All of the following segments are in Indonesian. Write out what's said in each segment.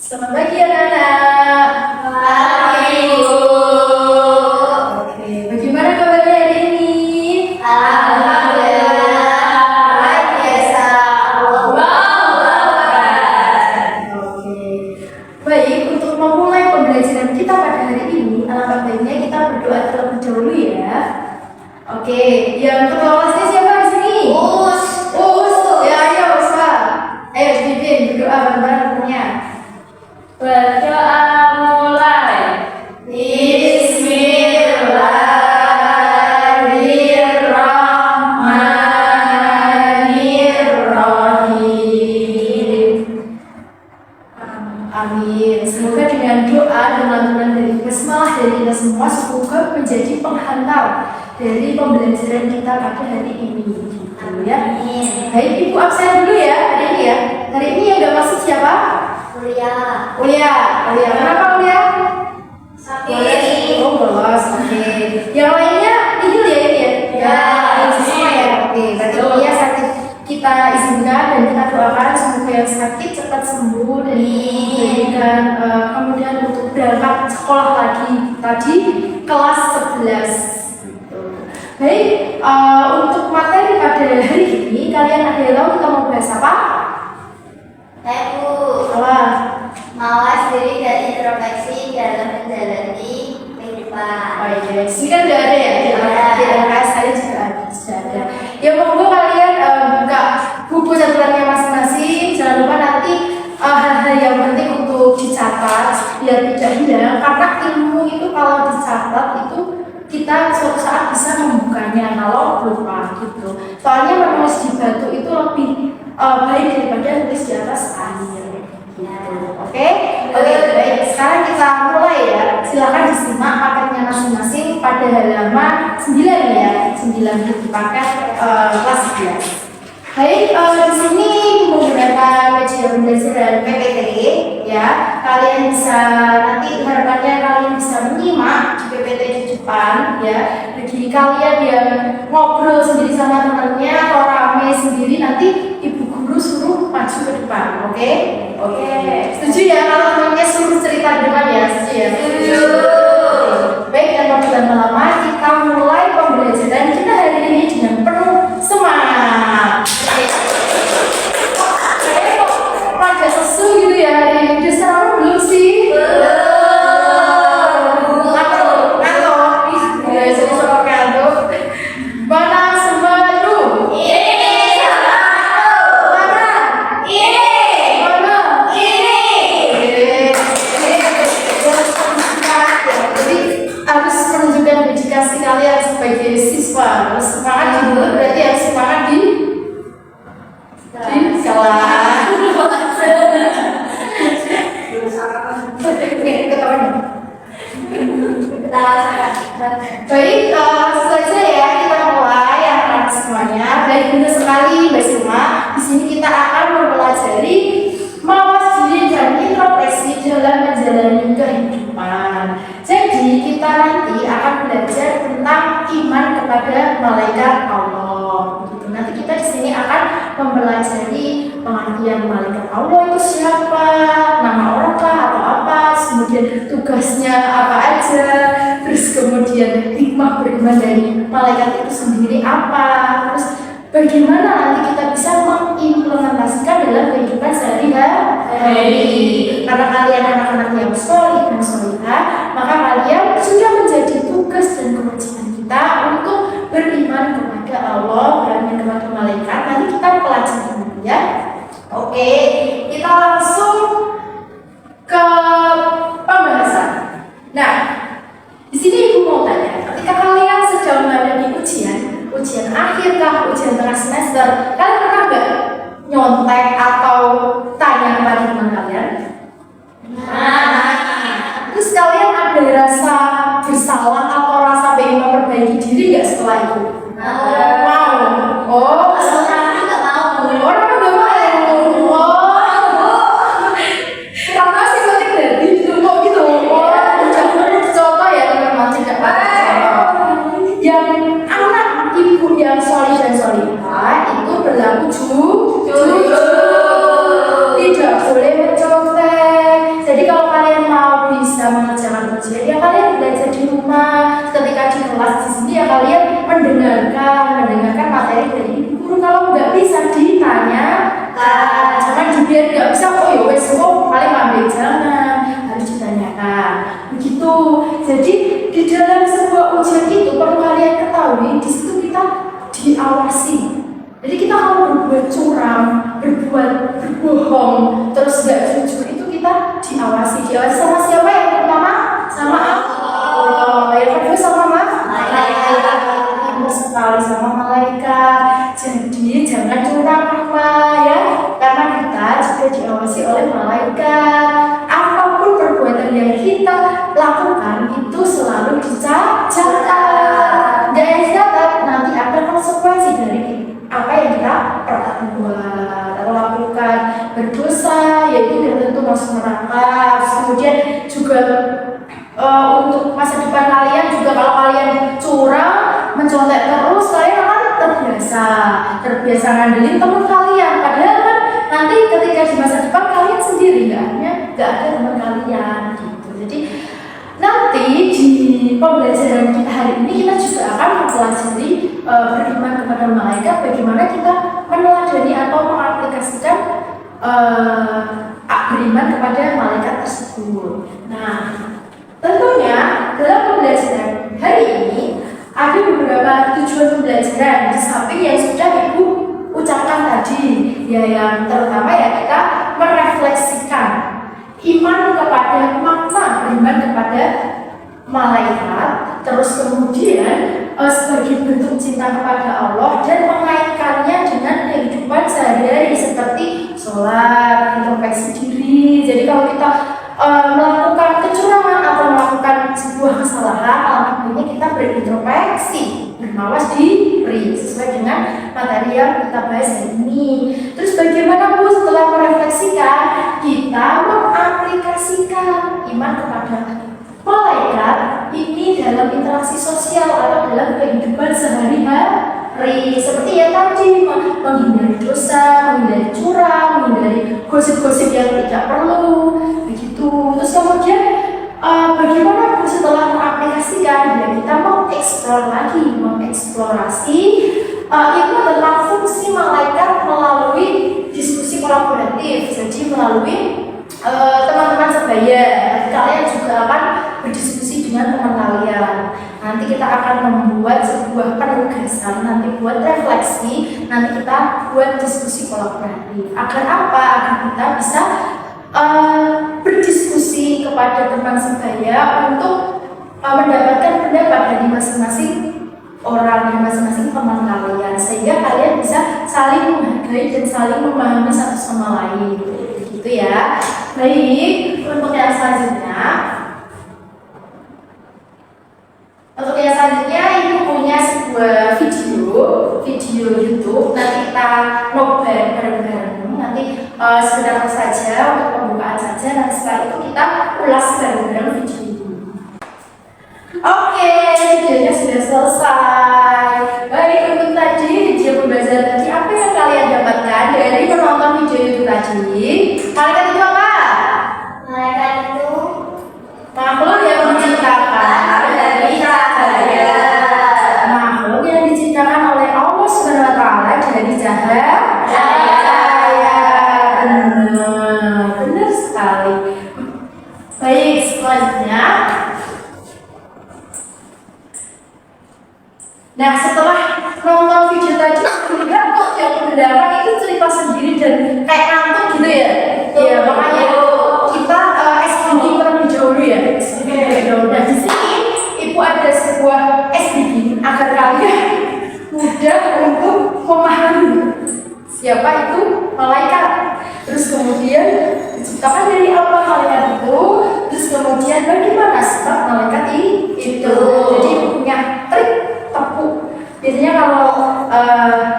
Selamat pagi anak-anak. Pagi, Bu. Oke, bagaimana kabarnya hari ini? Alhamdulillah, luar biasa. Oke, baik, untuk memulai pembelajaran kita pada hari ini, alangkah baiknya kita berdoa terlebih dahulu ya. Oke, yang ketua kelasnya siapa di sini? Us. Ya, ayo Usha. Ayo dipimpin berdoa bareng-bareng temannya. Berdoa mulai. Bismillahirrahmanirrahim. Amin. Semoga dengan doa dan lantunan dari basmalah dari kita semua semoga menjadi penghantar dari pembelajaran kita pada hari ini. Gitu ya. Baik, Ibu absen dulu ya hari ini ya. Hari ini yang nggak masuk siapa? Kuliah. Kuliah. Kenapa kuliah? Sakit. Oh, bolos. Oke. Yang lainnya nihil ya ini ya? Ya. Semua ya. Oke. Berarti kuliah sakit kita izinkan dan kita doakan semoga yang sakit cepat sembuh dan diberikan kemudian untuk berangkat sekolah lagi tadi kelas 11. Gitu. Baik, untuk materi pada hari ini kalian ada yang tahu kita mau bahas apa? Bu. Apa? Mawas diri dan introspeksi dalam menjalani kehidupan. Oh iya, ini kan udah ada ya, di Ada. LKS saya juga ada. Ya monggo kalian buka buku catatannya masing-masing. Jangan lupa nanti hal-hal yang penting untuk dicatat biar tidak hilang. Karena ilmu itu kalau dicatat itu kita suatu saat bisa membukanya kalau lupa gitu. Soalnya menulis di batu itu lebih baik daripada nulis di atas air. Oke, baik. Sekarang kita mulai ya. Silakan disimak paketnya masing-masing pada halaman 9 ya. 9 buku paket kelas 11. Baik, di sini menggunakan media pembelajaran PPT ya. Kalian bisa nanti harapannya kalian bisa menyimak di PPT di depan ya. Bagi kalian yang ngobrol sendiri sama temannya atau rame sendiri nanti ibu guru suruh maju ke depan, oke? Oke. Setuju ya kalau temannya suruh cerita di depan ya? Setuju ya? Setuju. Baik, tanpa berlama-lama kita mulai pembelajaran kita hari ini dengan penuh semangat. Saya kok pada sesu gitu ya hari ini. Udah sarapan belum sih? Ngantuk. Ya, jadi sama ngantuk. Mana sembadu? Mana? Jadi harus menunjukkan dedikasi kalian sebagai siswa. Harus semangat di mulut berarti harus semangat di kelas. Oke, ketahuan. Baik, selesai ya kita mulai anak semuanya. Baik, benar sekali Mbak Suma. Di sini kita akan mempelajari mawas diri dan introspeksi dalam menjalani kehidupan. Jadi kita nanti akan belajar tentang iman kepada malaikat Allah. Gitu. Nanti kita di sini akan mempelajari pengertian malaikat Allah itu siapa, nama orang kah atau apa, kemudian tugasnya apa aja, terus kemudian hikmah beriman dari malaikat itu sendiri apa, terus bagaimana nanti kita bisa mengimplementasikan dalam kehidupan sehari-hari. Karena kalian anak-anak yang solid dan solihah, maka kalian sudah menjadi tugas dan kewajiban kita untuk beriman kepada Allah, beriman kepada malaikat. Nanti kita pelajari dulu ya. Oke, kita langsung ke pembahasan. Nah, di sini ibu mau tanya, ketika kalian sedang menghadapi ujian akhir kah, ujian tengah semester, kalian pernah nggak nyontek atau tanya kepada teman kalian? Terus kalian ada rasa bersalah atau rasa pengen memperbaiki diri nggak setelah itu? Mau? Oh, Orang nggak mau. orang nggak mau. Karena sih kalian dari itu kok gitu. Contoh ya teman-teman tidak yang anak ibu yang solih dan solihah itu berlaku jujur, tidak boleh mencontek, jangan, harus ditanyakan. Begitu. Jadi di dalam sebuah ujian itu perlu kalian ketahui, di situ kita diawasi. Jadi kita kalau berbuat curang, berbohong, terus gak jujur itu kita diawasi. Diawasi sama siapa yang pertama? Sama Allah. Yang kedua sama malaikat. Sekali sama malaikat. Jadi jangan curang ya, karena kita juga diawasi oleh malaikat. Apapun perbuatan yang kita lakukan itu selalu dicatat. Dan dicatat nanti ada konsekuensi dari apa yang kita perbuat atau lakukan. Berdosa yaitu belum tentu masuk neraka. Kemudian juga untuk masa depan kalian juga, kalau kalian curang, mencontek terus, kalian akan terbiasa ngandelin teman kalian. Padahal kan nanti ketika di masa depan kalian sendiri nggak ada teman kalian gitu. Jadi nanti di pembelajaran kita hari ini kita juga akan mempelajari beriman kepada malaikat, bagaimana kita meneladani atau mengaplikasikan beriman kepada malaikat tersebut. Nah, tentunya dalam pembelajaran hari ini ada beberapa tujuan pembelajaran di samping yang sudah Ibu ucapkan tadi, ya, yang terutama ya kita merefleksikan iman kepada makna beriman kepada malaikat, terus kemudian sebagai bentuk cinta kepada Allah dan mengaitkannya dengan kehidupan sehari-hari seperti sholat, introspeksi diri. Jadi kalau kita melakukan kecurangan atau melakukan sebuah kesalahan, alangkah baiknya kita berintrospeksi, bermawas diri sesuai dengan materi yang kita bahas hari ini. Terus bagaimana Bu setelah merefleksikan, kita mengaplikasikan iman kepada malaikat ini dalam interaksi sosial atau dalam kehidupan sehari-hari, seperti yang tadi menghindari dosa, menghindari curang, menghindari gosip-gosip yang tidak perlu, begitu. Terus kemudian bagaimana Bu setelah mengaplikasikan, ya kita mengeksplorasi itu tentang fungsi malaikat melalui diskusi kolaboratif. Jadi melalui teman-teman sebaya, kalian juga akan berdiskusi dengan teman kalian. Nanti kita akan membuat sebuah penugasan, nanti buat refleksi, nanti kita buat diskusi kolaboratif. Agar apa? Agar kita bisa berdiskusi kepada teman sebaya untuk mendapatkan pendapat dari masing-masing orang, dari masing-masing teman kalian, sehingga kalian bisa saling menghargai dan saling memahami satu sama lain. Gitu ya. Baik, untuk yang selanjutnya Ibu punya sebuah video YouTube. Nanti kita nobar bareng-bareng. Nanti sebentar saja untuk pembukaan saja. Nanti setelah itu kita ulas bareng-bareng video ini. Oke, videonya sudah selesai. Baik, untuk tadi video pembelajaran tadi, apa yang kalian dapatkan dari menonton video itu tadi? Malaikat itu apa? Malaikat itu makhluk yang menciptakan dari cahaya. Makhluk yang diciptakan oleh Allah Subhanahu wa Ta'ala dari cahaya. Benar sekali. Baik, selanjutnya. Nah, setelah nonton video tadi, lihat kok yang belakang itu cerita sendiri dan kayak ngantuk gitu ya. Iya, makanya kita SBG terlebih dahulu ya. Nah, di sini Ibu ada sebuah SBG agar kalian mudah untuk memahami siapa itu malaikat. Terus kemudian diciptakan dari apa malaikat itu. Terus kemudian bagaimana sifat malaikat itu. Jadi punya trik tepuk. Biasanya kalau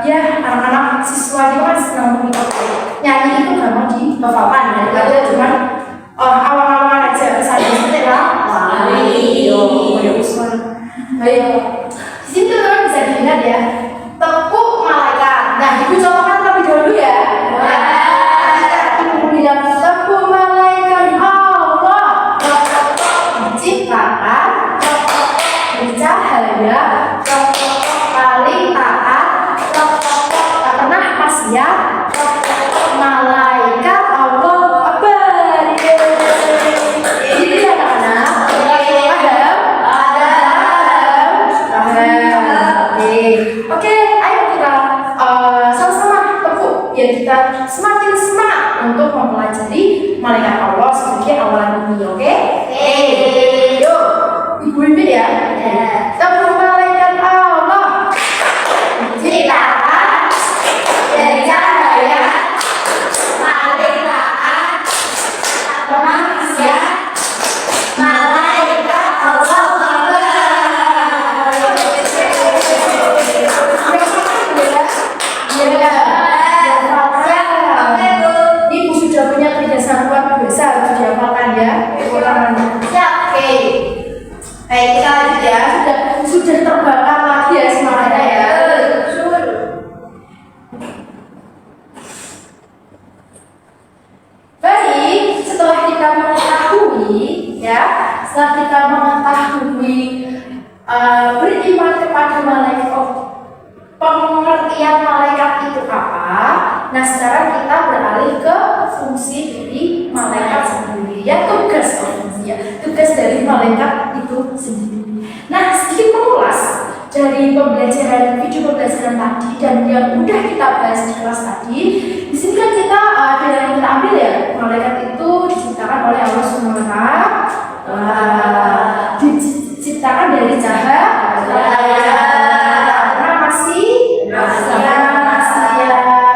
ya anak-anak siswa itu kan senang nyanyi itu gampang dihafalkan daripada malaikat Allah sebagai awalan bumi, oke? Yuk, ibu ya. Tepuk malaikat Allah. Ciptaan dari cahaya malaikat manusia malaikat Allah. Ibu sudah punya kebiasaan luar biasa, harus dihafalkan ya. Ulangannya. Siap, oke. Baik, kita lanjut ya. Sudah terbakar lagi ya semangatnya ya. Baik, setelah kita mengetahui ya, beriman kepada malaikat, pengertian malaikat itu apa? Nah, sekarang kita beralih ke fungsi dari malaikat sendiri, ya tugas dari malaikat itu sendiri. Nah, sedikit mengulas dari video pembelajaran tadi dan yang udah kita bahas di kelas tadi. Di sini kan kita yang kita ambil ya, malaikat itu diciptakan oleh Allah SWT, diciptakan dari cahaya.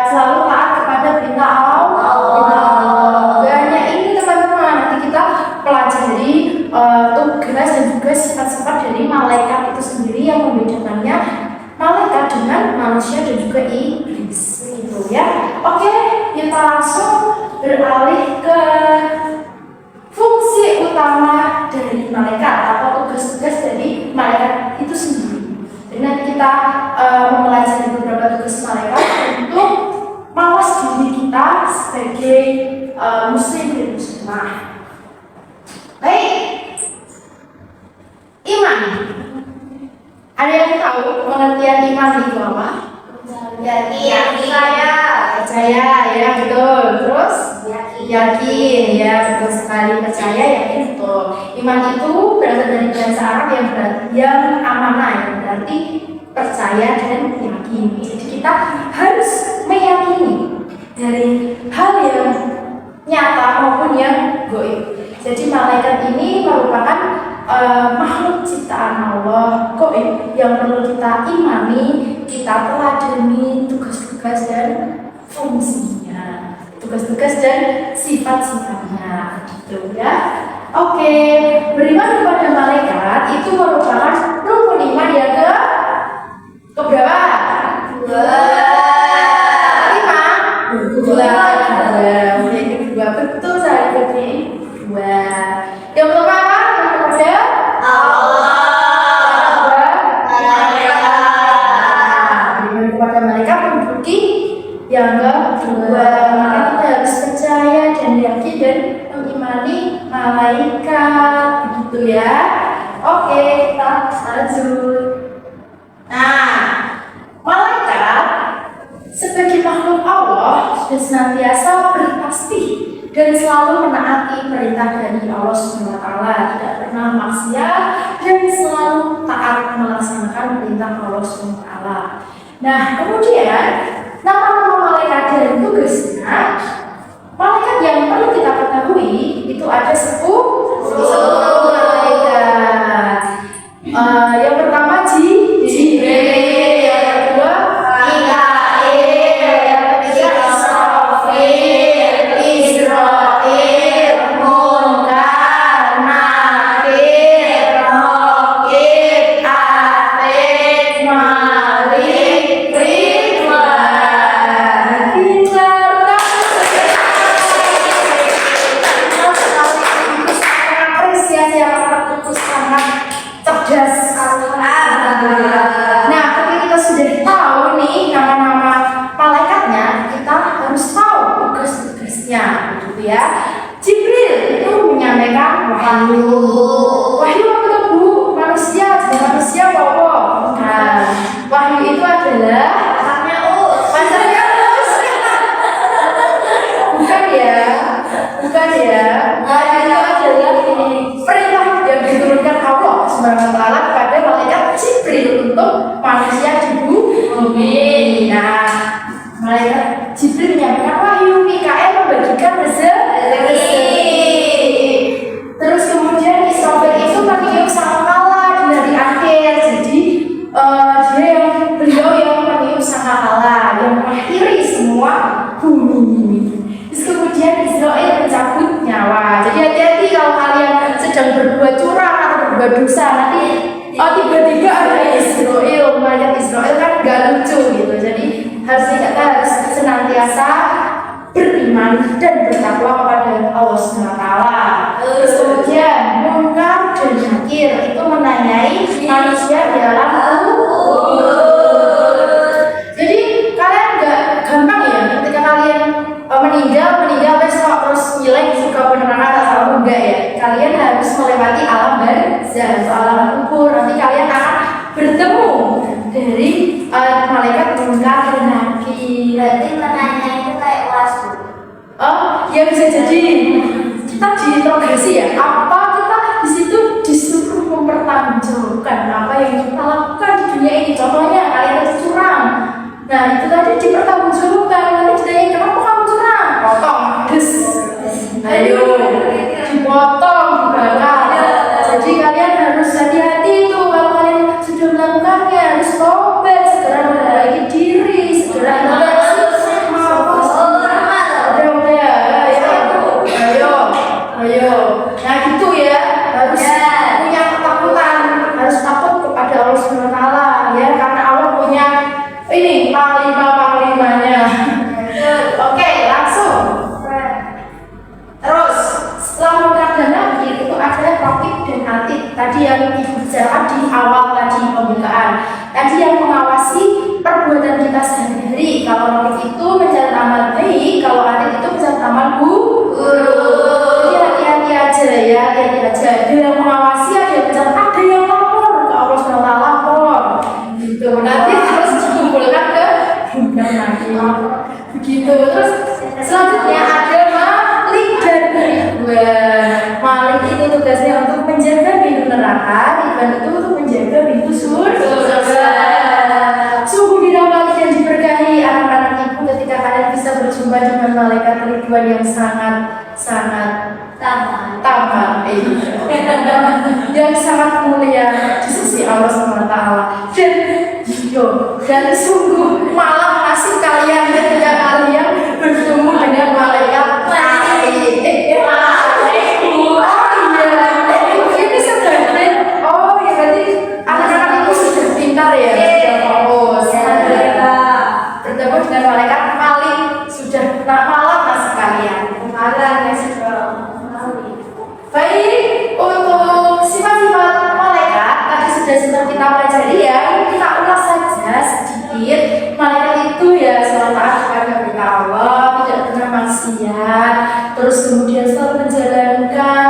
Selalu taat kepada perintah Allah. Gak hanya ini teman-teman, nanti kita pelajari tugas dan juga sifat-sifat dari malaikat itu sendiri yang membedakannya malaikat dengan manusia dan juga iblis, gitu ya. Oke, kita langsung beralih ke fungsi utama dari malaikat atau tugas-tugas dari malaikat itu sendiri. Jadi nanti kita mempelajari beberapa tugas malaikat untuk mawas diri kita sebagai muslim dan muslimah. Baik, iman. Ada yang tahu pengertian iman itu apa? Percaya ya, betul. Terus yakin ya, betul sekali. Percaya, yakin, betul. Iman itu berasal dari bahasa Arab yang amanah, yang berarti percaya dan yakin. Jadi kita harus meyakini dari hal yang nyata maupun yang gaib. Jadi malaikat ini merupakan makhluk ciptaan Allah gaib yang perlu kita imani, kita teladani tugas-tugas dan fungsinya, tugas-tugas dan sifat-sifatnya, gitu ya. Oke, beriman kepada malaikat itu merupakan rukun iman yang keberapa? Dua. Yang kedua, betul saya berarti dua. Yang pertama kepada kepada malaikat menduduki yang kedua. Maka kita harus percaya dan yakin dan mengimani malaikat, begitu ya. Oke, kita lanjut. Nah, malaikat sebagai makhluk Allah sudah senantiasa bertasbih dan selalu menaati perintah dari Allah SWT, tidak pernah maksiat dan selalu taat melaksanakan perintah Allah SWT. Nah, kemudian nama-nama malaikat dan tugasnya, malaikat yang perlu kita ketahui itu ada 10 malaikat. Yang pertama Jibril, yang kedua Mikail, yang ketiga Israfil, Munkar, Nakir, Raqib, Atid, Malik, Ridwan. Apresiasi yang sangat cerdas. Nah, ketika kita sudah tahu nih nama-nama malaikatnya, kita harus tahu tugas-tugasnya, gitu ya. Jibril itu menyampaikan wahyu. Wahyu apa itu, Bu? Manusia, jadi manusia bawa. Nah, wahyu itu adalah pacarnya Us. Bukan ya. Wahyu itu adalah perintah yang diturunkan Allah SWT kepada malaikat Jibril untuk manusia di bumi. Nah, malaikat Jibril menyampaikan wahyu, Mikail membagikan rezeki. sedang berbuat curang atau berbuat dosa, nanti tiba-tiba ada Israel, malaikat Israel kan gak lucu gitu. Jadi kita harus senantiasa beriman dan bertakwa kepada Allah SWT. Terus kemudian Munkar dan Nakir itu menanyai manusia di alam kubur. Jadi kalian gak gampang ya ketika kalian meninggal terus nilai suka beneran atau enggak ya. Kalian harus melewati alam barzah atau alam kubur. Nanti kalian akan bertemu dari malaikat Munkar dan Nakir. Berarti menanya itu kayak wasu. Oh, ya bisa jadi kita diinterogasi ya. Apa kita di situ disuruh mempertanggungjawabkan apa yang kita lakukan di dunia ini. Contohnya kalian tadi curang. Nah itu tadi dipertanggungjawabkan. Nanti ditanya kenapa kamu curang? Potong, des. Ayo, dipotong, dibakar. Jadi kalian harus hati-hati itu kalau kalian sudah melakukannya, harus tobat, segera memperbaiki diri, segera Ayo, nah gitu ya, harus punya ketakutan, harus takut kepada Allah SWT ya, karena Allah punya ini panglima-panglimanya. Oke, langsung. Terus setelah Munkar dan Nakir itu ada Raqib dan Atid. Tadi yang ibu bicarakan di awal tadi pembukaan. Tadi yang mengawasi perbuatan kita sehari-hari. Kalau Raqib itu mencatat amal baik, kalau Atid itu mencatat amal buruk. Hati-hati aja. Ada yang mengawasi, ada yang mencatat, ada yang lapor ke Allah SWT lapor. Gitu. Nanti terus dikumpulkan ke Munkar Nakir. Begitu. Terus selanjutnya ada Malik dan Ridwan. Malik itu tugasnya untuk menjaga pintu neraka, Ridwan itu untuk menjaga pintu surga. Sungguh dirahmati dan diberkahi anak-anak ibu ketika kalian bisa berjumpa dengan malaikat Ridwan yang sangat tamam, yang sangat mulia di sisi Allah SWT. Dan sungguh malam nasib kalian ketika kalian bertemu dengan malaikat ini sebenarnya berarti anak-anak itu sudah pintar ya, sudah fokus bertemu dengan malaikat Malik, sudah malam nasib kalian baik. Untuk sifat-sifat malaikat tadi sudah kita pelajari ya, kita ulas saja sedikit. Malaikat itu ya selalu taat kepada perintah Allah, tidak pernah maksiat, terus kemudian selalu menjalankan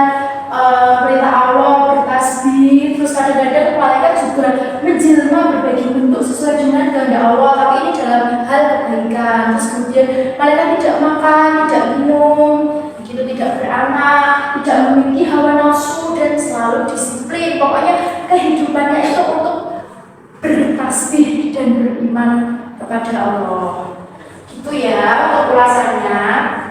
perintah Allah, bertasbih. Terus kadang-kadang malaikat juga menjelma berbagai bentuk sesuai dengan kehendak Allah, tapi ini dalam hal kebaikan. Terus kemudian malaikat tidak makan, tidak minum, tidak beranak, tidak memiliki hawa nafsu, dan selalu disiplin. Pokoknya kehidupannya itu untuk bertasbih dan beriman kepada Allah. Gitu ya untuk ulasannya.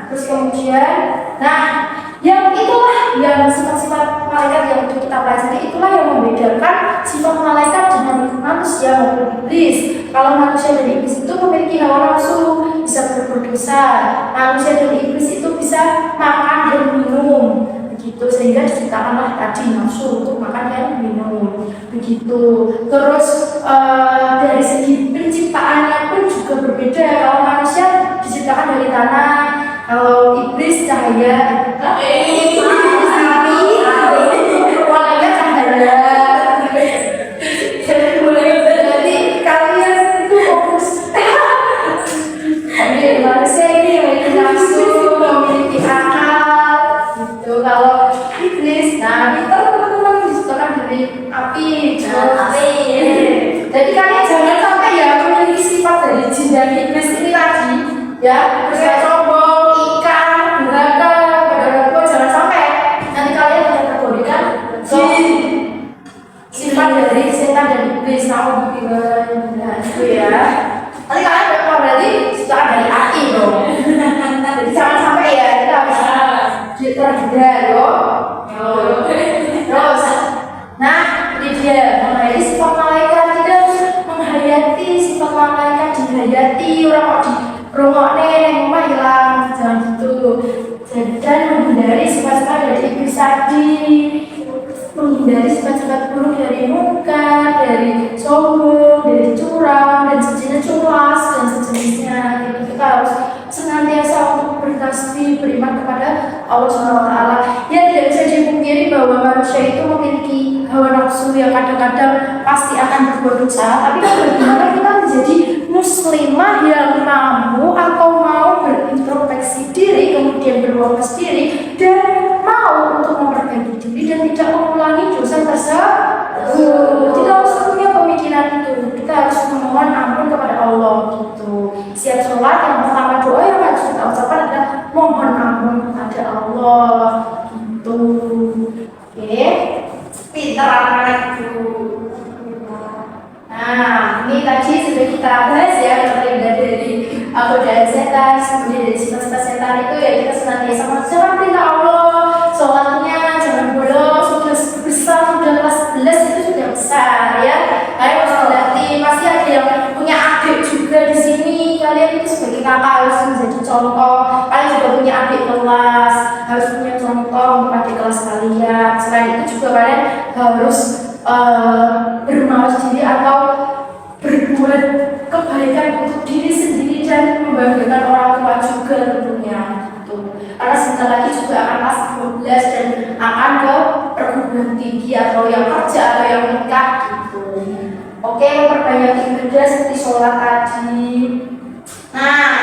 Terus kemudian, nah yang itulah yang sifat-sifat malaikat yang untuk kita pelajari, itulah yang membedakan sifat malaikat dengan manusia maupun iblis. Kalau manusia dan iblis itu memiliki hawa nafsu, bisa berbuat dosa. Manusia dan iblis itu bisa makan dan minum, begitu, sehingga diciptakanlah tadi nafsu untuk makan dan minum, begitu. Terus dari segi penciptaannya pun juga berbeda. Kalau manusia diciptakan dari tanah, kalau iblis cahaya, malaikat cahaya. Jadi kalian itu fokus. Manusia ini memiliki nafsu, memiliki akal, gitu. Kalau iblis, nah itu teman-teman diciptakan dari api. Jadi kalian jangan sampai ya memiliki sifat dari jin dan iblis ini tadi, ya. Terus sombong, ikan, durhaka, pada jangan sampai nanti kalian kategorikan jin, sifat dari setan dan iblis. Nah itu ya. Nanti kalian berarti ciptaan dari api dong. Jadi jangan sampai ya, kita harus terjaga loh. Terus, nah ini dia mengenai sifat malaikat. Kita harus menghayati sifat malaikat, dihayati. Orang kok di rongokne rumah hilang, jangan gitu. Dan menghindari sifat-sifat dari iblis tadi. menghindari sifat-sifat buruk dari munkar, dari sombong, dari curang, dan sejenis culas dan sejenisnya. Gitu. Kita harus senantiasa untuk bertasbih, beriman kepada Allah Subhanahu Wa Taala. Ya tidak bisa dipungkiri bahwa manusia itu memiliki hawa nafsu yang kadang-kadang pasti akan berbuat dosa. Tapi bagaimana kita menjadi muslimah yang mampu atau mau berintrospeksi diri, kemudian berwawas diri dan mau untuk memperbaiki diri dan tidak mengulangi dosa tersebut. Kita harus punya pemikiran itu. Kita harus memohon ampun kepada Allah gitu. Siap sholat yang pertama doa yang harus kita ucapkan adalah mohon ampun kepada Allah gitu. Oke, Pintar anak-anak itu. nah ini tadi sudah kita bahas ya, terlihat dari godaan setan, kemudian dari sifat-sifat setan itu ya kita senantiasa menjalankan perintah Allah. Sholatnya jangan bolos, sudah besar, sudah kelas 11 itu sudah besar ya. Ayo berlatih, pasti ada yang punya adik juga di sini. Kalian itu sebagai kakak harus menjadi contoh. Kalian juga punya adik kelas, harus punya contoh untuk adik kelas kalian. Selain itu juga kalian harus bermawas diri atau berbuat kebaikan untuk diri sendiri dan membanggakan orang tua juga tentunya. Karena sebentar lagi juga akan kelas 12 dan akan ke perguruan tinggi atau yang kerja atau yang nikah gitu. Oke, memperbanyak ibadah seperti sholat tadi. Nah,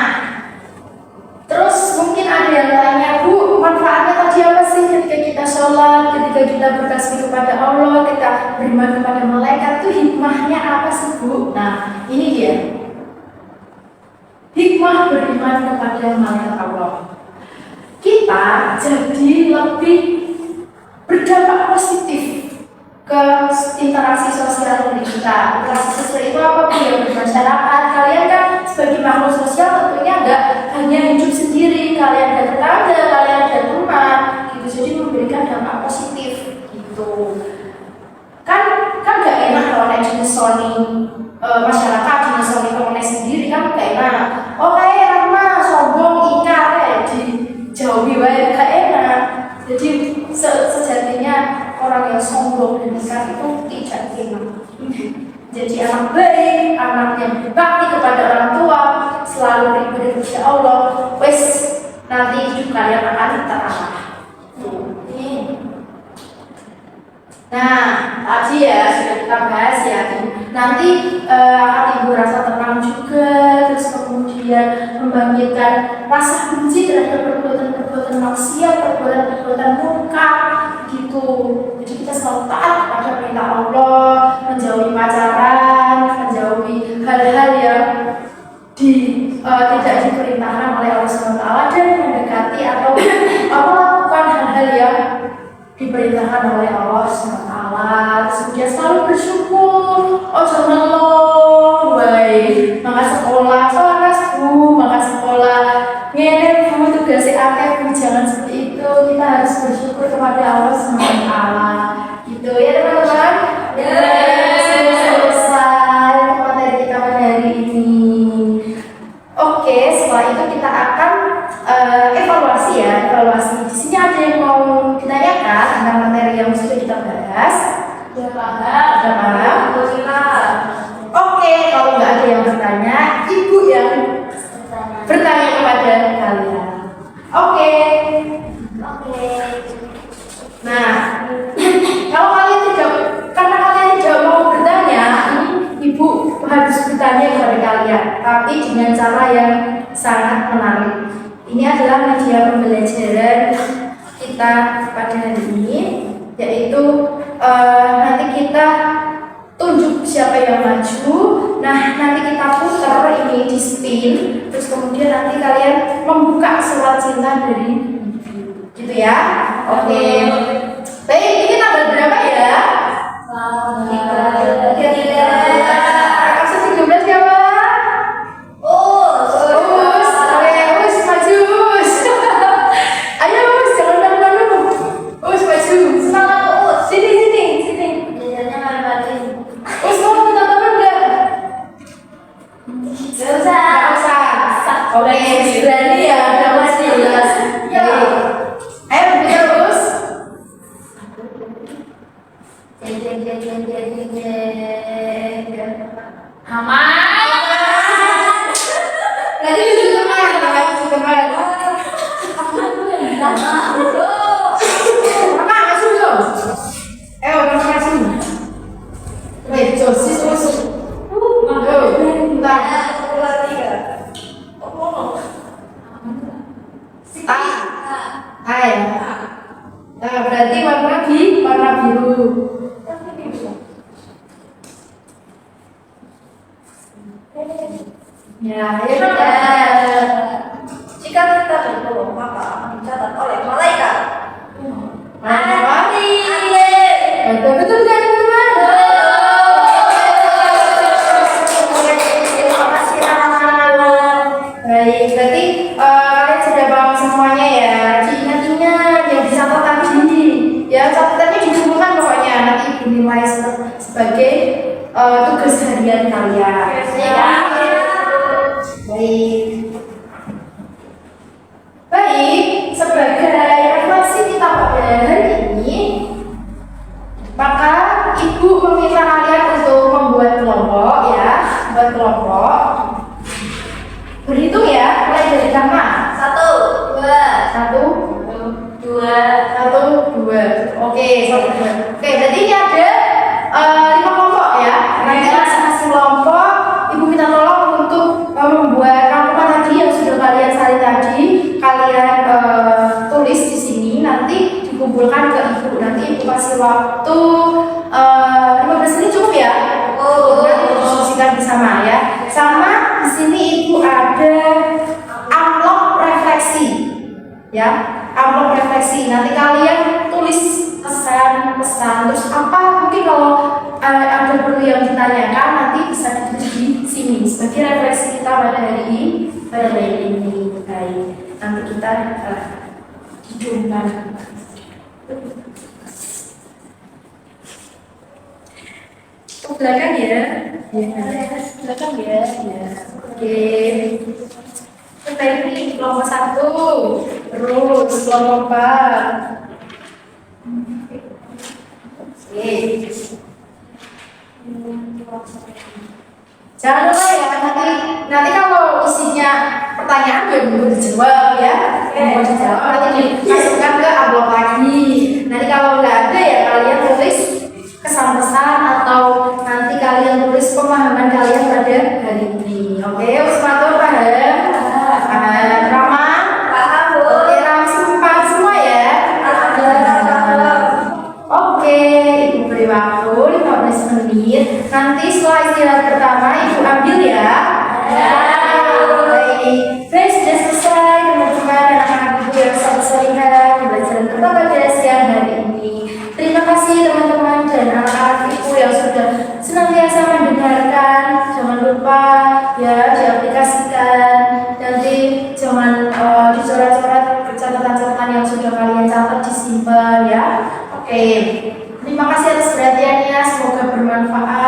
terus mungkin ada yang tanya, Bu, manfaatnya tadi apa sih ketika kita sholat, ketika kita bertasbih kepada Allah, kita beriman kepada malaikat, itu hikmahnya apa sih, Bu? Nah, ini dia. Hikmah beriman kepada malaikat Allah. Kita jadi lebih berdampak positif ke interaksi sosial diri kita. Interaksi sosial itu apa? Ya, bermasyarakat. Kalian kan sebagai makhluk sosial tentunya nggak hanya hidup sendiri. Kalian ada tetangga, kalian ada teman, gitu. Jadi memberikan dampak positif, gitu. Kan nggak enak kalau naik jenis Sony masyarakat jenis Sony komunis sendiri kan nggak enak. Oh kayak Rahma sombong ingkar di jauhi wae gak enak. Jadi sejatinya orang yang sombong dan ingkar itu tidak enak. Jadi anak baik, anak yang berbakti kepada orang tua, selalu beribadah kepada Allah, wes nanti hidup kalian akan terarah. Nah, tadi ya sudah kita bahas ya. Nanti akan timbul rasa tenang juga, terus kemudian membangkitkan rasa benci terhadap perbuatan-perbuatan maksiat, perbuatan-perbuatan munkar gitu. Jadi kita selalu taat pada perintah Allah, menjauhi pacaran, menjauhi hal-hal yang tidak diperintahkan oleh Allah SWT dan mendekati atau melakukan hal-hal yang diperintahkan oleh Allah SWT. Kemudian selalu bersyukur. Oh jangan loh, baik. Maka sekolah, maka sekolah. Ngene Bu, tugasnya akeh Bu, jangan seperti itu. Kita harus bersyukur kepada Allah SWT. Gitu ya teman-teman. Sudah selesai materi kita pada hari ini. Oke, setelah itu kita akan evaluasi ya. Evaluasi. Di sini ada yang mau ditanyakan tentang materi yang sudah kita bahas? Udah paham? Oke, kalau nggak ada yang bertanya, Ibu yang bertanya kepada kalian. Oke. Nah, kalau kalian tidak mau bertanya, Ibu harus bertanya kepada kalian, tapi dengan cara yang sangat menarik. Ini adalah media pembelajaran kita pada hari ini, yaitu nanti kita tunjuk siapa yang maju. Nah, nanti kita putar ini di spin, terus kemudian nanti kalian membuka surat cinta dari gitu ya. Oke. Baik, ini tanggal berapa ya? 13 siapa? Oke, berani ya, udah masih jelas. Ayo terus. Nanti duduk teman, teman. Mama masuk dong. Mama masuk. Baik, sosis masuk. Bentar. Nah, berarti warna biru. Ya, Jika kita berbohong, maka dicatat oleh malaikat. mati. Betul kan teman-teman? Terima kasih Baik, berarti kalian sudah paham semuanya ya. Ingat-ingat yang dicatat tadi. Ya, catatannya dikumpulkan pokoknya nanti dinilai sebagai tugas harian kalian. Baik, sebagai refleksi kita pada hari ini, maka ibu meminta kalian untuk membuat kelompok ya, berhitung ya, mulai dari kamu. 1, 2, 1, 2. Oke, 1, 2. Oke, berarti ini ada 5 kelompok ya. Nanti masing-masing kelompok ibu minta tolong untuk membuat rangkuman tadi yang sudah kalian salin tadi, kalian tulis di sini, nanti dikumpulkan ke ibu. Nanti ibu kasih waktu 15 menit cukup ya. Nanti diskusikan bersama ya. Sama di sini ibu ada amplop refleksi ya, amplop refleksi. Nanti kalian tulis pesan terus apa mungkin kalau ada perlu yang ditanyakan nanti bisa ditulis di sini sebagai refleksi kita pada hari ini. Baik, nanti kita hidungkan. Ke belakang ya. Belakang ya. Oke. Ini kelompok 1, terus kelompok 4. Oke. Jangan lupa ya, nanti kalau isinya pertanyaan belum dijawab ya, mau dijawab nanti dimasukkan ke amplop lagi. Nanti kalau nggak ada ya kalian tulis kesan pesan atau nanti kalian tulis pemahaman kalian pada hari ini. Oke, Usmatur paham? Rama? Paham, Bu. Oke, langsung paham semua ya? Oke, ibu beri waktu 15 menit. Nanti setelah istirahat pertama ibu ambil ya. Baik, sudah selesai teman-teman dan anak-anak ibu yang selalu seringan pembelajaran kita pada siang hari ini. Terima kasih teman-teman dan anak-anak ibu yang sudah senantiasa mendengarkan. Jangan lupa ya diaplikasikan. Nanti jangan dicoret-coret catatan-catatan yang sudah kalian catat disimpan ya. Oke, terima kasih atas perhatiannya. Semoga bermanfaat.